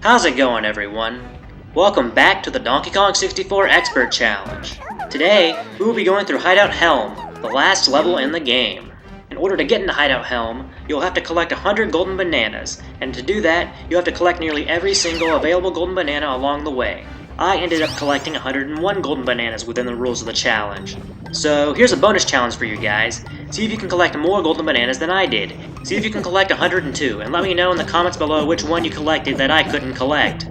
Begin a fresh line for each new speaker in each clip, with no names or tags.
How's it going, everyone? Welcome back to the Donkey Kong 64 Expert Challenge. Today, we will be going through Hideout Helm, the last level in the game. In order to get into Hideout Helm, you'll have to collect 100 golden bananas, and to do that, you have to collect nearly every single available golden banana along the way. I ended up collecting 101 golden bananas within the rules of the challenge. So here's a bonus challenge for you guys. See if you can collect more golden bananas than I did. See if you can collect 102, and let me know in the comments below which one you collected that I couldn't collect.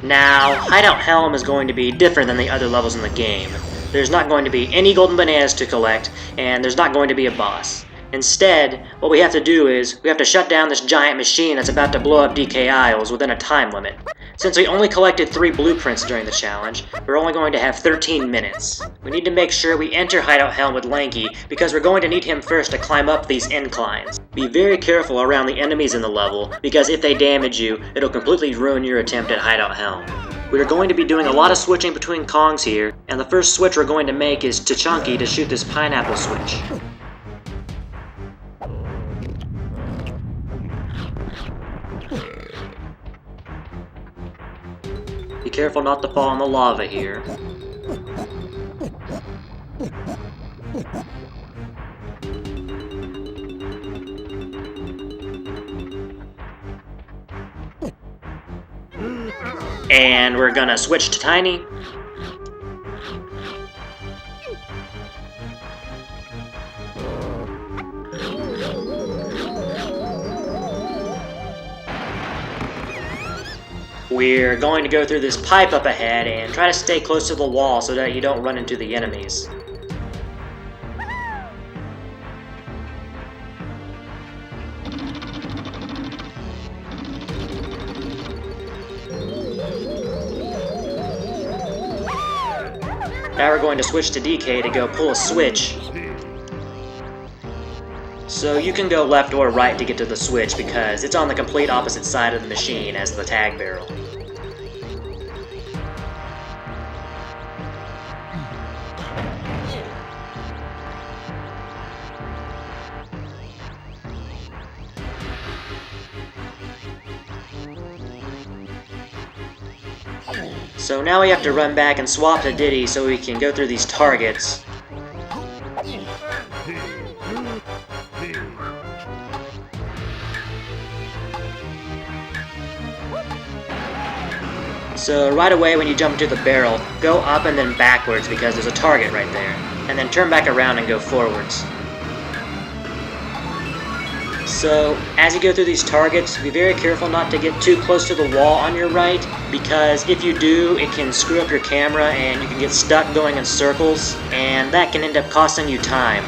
Now, Hideout Helm is going to be different than the other levels in the game. There's not going to be any golden bananas to collect, and there's not going to be a boss. Instead, what we have to do is, we have to shut down this giant machine that's about to blow up DK Isles within a time limit. Since we only collected 3 blueprints during the challenge, we're only going to have 13 minutes. We need to make sure we enter Hideout Helm with Lanky, because we're going to need him first to climb up these inclines. Be very careful around the enemies in the level, because if they damage you, it'll completely ruin your attempt at Hideout Helm. We're going to be doing a lot of switching between Kongs here, and the first switch we're going to make is to Chunky to shoot this pineapple switch. Be careful not to fall in the lava here. And we're gonna switch to Tiny. We're going to go through this pipe up ahead and try to stay close to the wall so that you don't run into the enemies. Now we're going to switch to DK to go pull a switch. So you can go left or right to get to the switch because it's on the complete opposite side of the machine as the tag barrel. So now we have to run back and swap to Diddy so we can go through these targets. So right away when you jump into the barrel, go up and then backwards because there's a target right there. And then turn back around and go forwards. So as you go through these targets, be very careful not to get too close to the wall on your right, because if you do, it can screw up your camera and you can get stuck going in circles, and that can end up costing you time.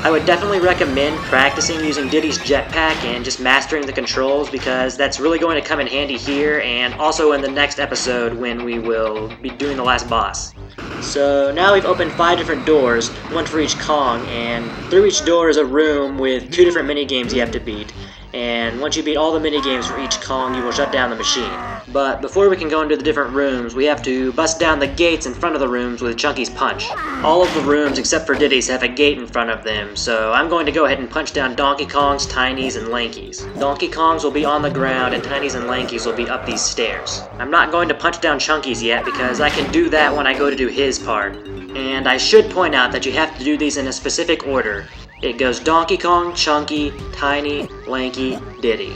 I would definitely recommend practicing using Diddy's jetpack and just mastering the controls, because that's really going to come in handy here and also in the next episode when we will be doing the last boss. So now we've opened 5 different doors, one for each Kong, and through each door is a room with 2 different minigames you have to beat. And once you beat all the minigames for each Kong, you will shut down the machine. But before we can go into the different rooms, we have to bust down the gates in front of the rooms with Chunky's punch. All of the rooms except for Diddy's have a gate in front of them, so I'm going to go ahead and punch down Donkey Kong's, Tiny's, and Lanky's. Donkey Kong's will be on the ground and Tiny's and Lanky's will be up these stairs. I'm not going to punch down Chunky's yet because I can do that when I go to do his part. And I should point out that you have to do these in a specific order. It goes Donkey Kong, Chunky, Tiny, Lanky, Diddy.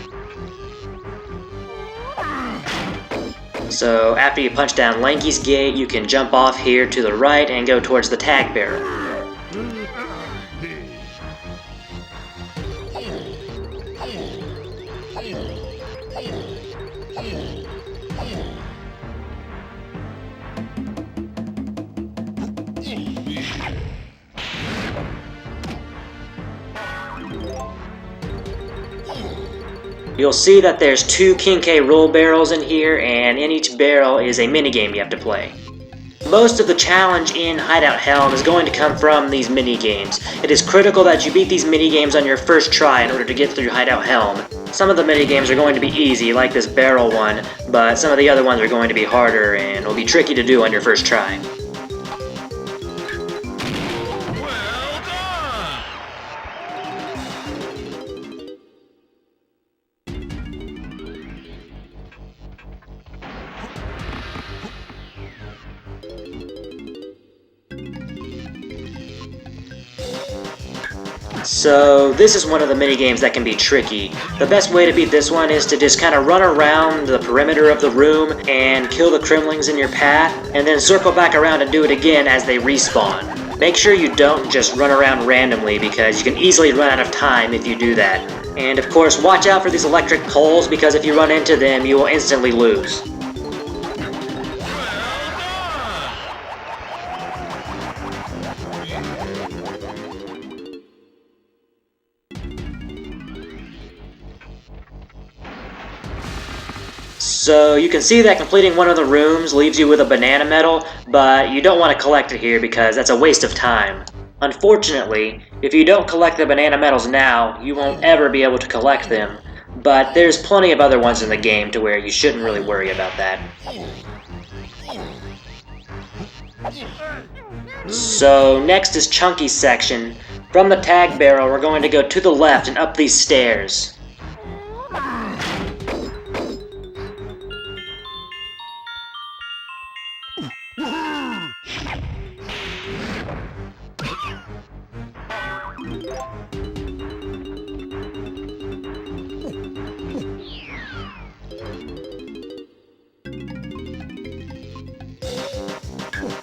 So after you punch down Lanky's gate, you can jump off here to the right and go towards the tag barrel. You'll see that there's 2 King K roll barrels in here, and in each barrel is a minigame you have to play. Most of the challenge in Hideout Helm is going to come from these mini-games. It is critical that you beat these mini-games on your first try in order to get through Hideout Helm. Some of the mini-games are going to be easy, like this barrel one, but some of the other ones are going to be harder and will be tricky to do on your first try. So this is one of the minigames that can be tricky. The best way to beat this one is to just kind of run around the perimeter of the room and kill the Kremlings in your path, and then circle back around and do it again as they respawn. Make sure you don't just run around randomly because you can easily run out of time if you do that. And of course, watch out for these electric poles because if you run into them, you will instantly lose. So you can see that completing one of the rooms leaves you with a banana medal, but you don't want to collect it here because that's a waste of time. Unfortunately, if you don't collect the banana medals now, you won't ever be able to collect them, but there's plenty of other ones in the game to where you shouldn't really worry about that. So next is Chunky's section. From the tag barrel, we're going to go to the left and up these stairs.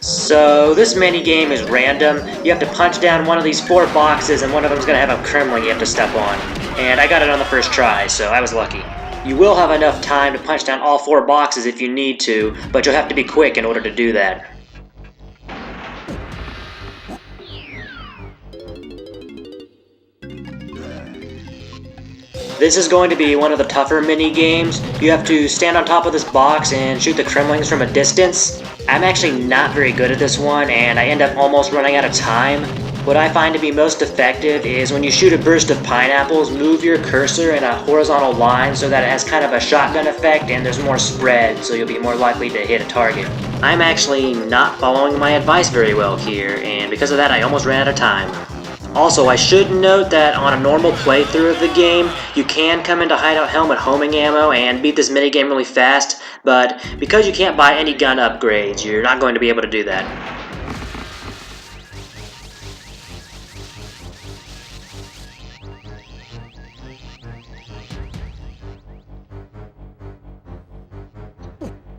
So this mini game is random. You have to punch down one of these 4 boxes and one of them is going to have a Kremling you have to step on. And I got it on the first try, so I was lucky. You will have enough time to punch down all 4 boxes if you need to, but you'll have to be quick in order to do that. This is going to be one of the tougher mini games. You have to stand on top of this box and shoot the Kremlings from a distance. I'm actually not very good at this one, and I end up almost running out of time. What I find to be most effective is when you shoot a burst of pineapples, move your cursor in a horizontal line so that it has kind of a shotgun effect and there's more spread, so you'll be more likely to hit a target. I'm actually not following my advice very well here, and because of that I almost ran out of time. Also, I should note that on a normal playthrough of the game, you can come into Hideout Helm with homing ammo and beat this minigame really fast, but because you can't buy any gun upgrades, you're not going to be able to do that.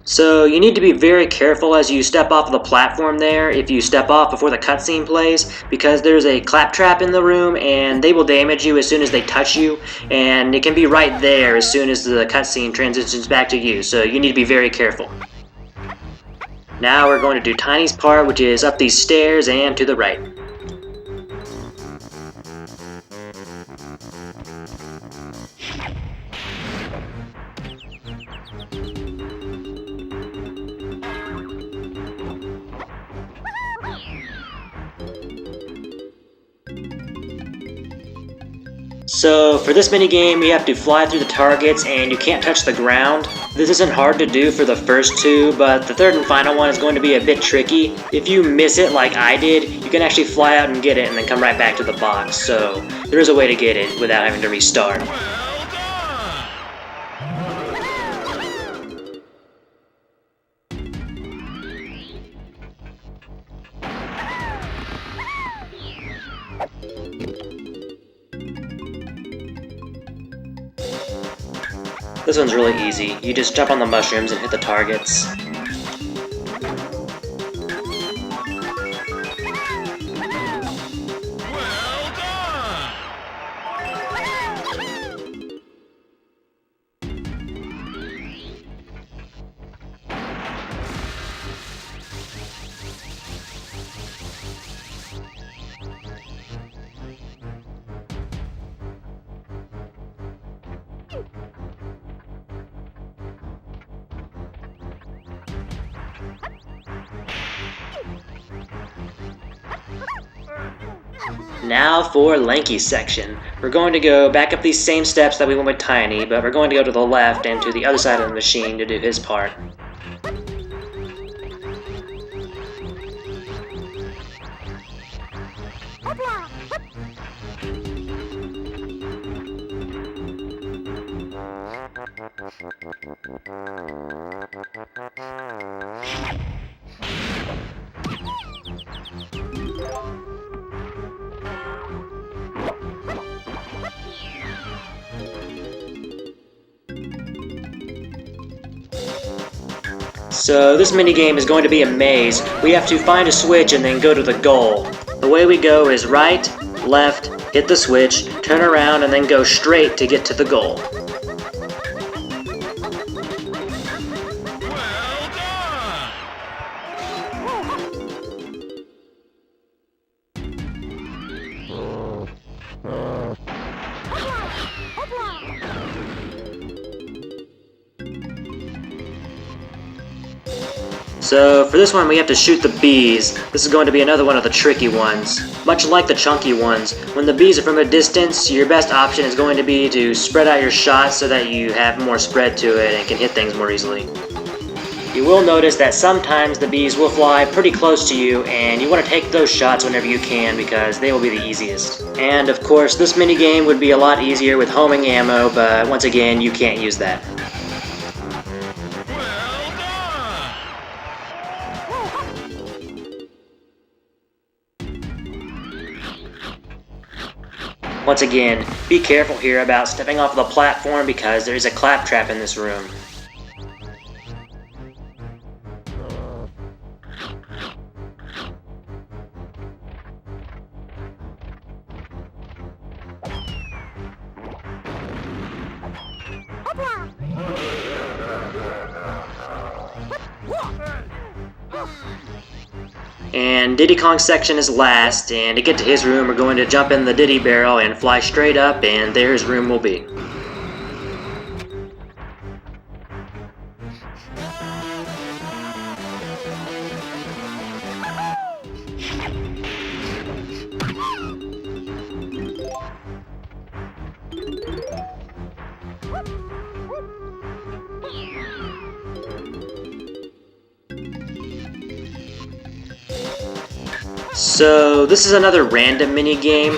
So you need to be very careful as you step off of the platform there if you step off before the cutscene plays, because there's a claptrap in the room and they will damage you as soon as they touch you, and it can be right there as soon as the cutscene transitions back to you, so you need to be very careful. Now we're going to do Tiny's part, which is up these stairs and to the right. So for this minigame, you have to fly through the targets and you can't touch the ground. This isn't hard to do for the first 2, but the third and final one is going to be a bit tricky. If you miss it like I did, you can actually fly out and get it and then come right back to the box. So there is a way to get it without having to restart. This one's really easy. You just jump on the mushrooms and hit the targets. Now for Lanky's section. We're going to go back up these same steps that we went with Tiny, but we're going to go to the left and to the other side of the machine to do his part. So this minigame is going to be a maze. We have to find a switch and then go to the goal. The way we go is right, left, hit the switch, turn around, and then go straight to get to the goal. So for this one we have to shoot the bees. This is going to be another one of the tricky ones. Much like the chunky ones, when the bees are from a distance, your best option is going to be to spread out your shots so that you have more spread to it and can hit things more easily. You will notice that sometimes the bees will fly pretty close to you, and you want to take those shots whenever you can because they will be the easiest. And of course this minigame would be a lot easier with homing ammo, but once again you can't use that. Once again, be careful here about stepping off the platform because there is a claptrap in this room. And Diddy Kong's section is last, and to get to his room we're going to jump in the Diddy barrel and fly straight up, and there his room will be. So this is another random mini-game.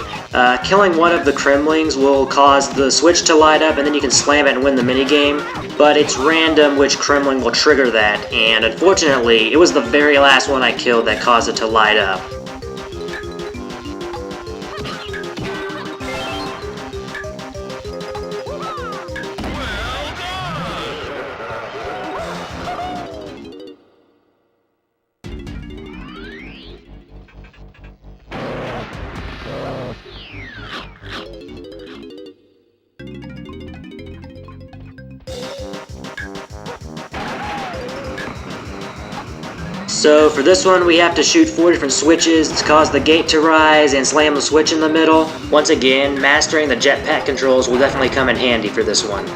Killing one of the Kremlings will cause the switch to light up and then you can slam it and win the mini-game, but it's random which Kremling will trigger that, and unfortunately it was the very last one I killed that caused it to light up. So for this one we have to shoot 4 different switches to cause the gate to rise and slam the switch in the middle. Once again, mastering the jetpack controls will definitely come in handy for this one.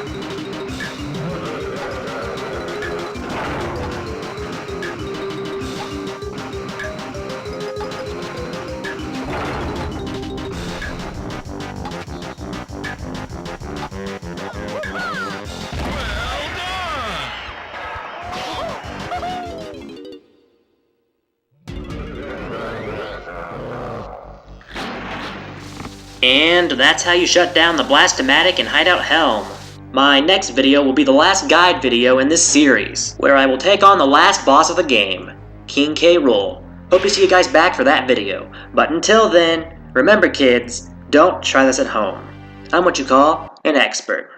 And that's how you shut down the Blast-O-Matic in Hideout Helm. My next video will be the last guide video in this series, where I will take on the last boss of the game, King K. Rool. Hope to see you guys back for that video. But until then, remember kids, don't try this at home. I'm what you call an expert.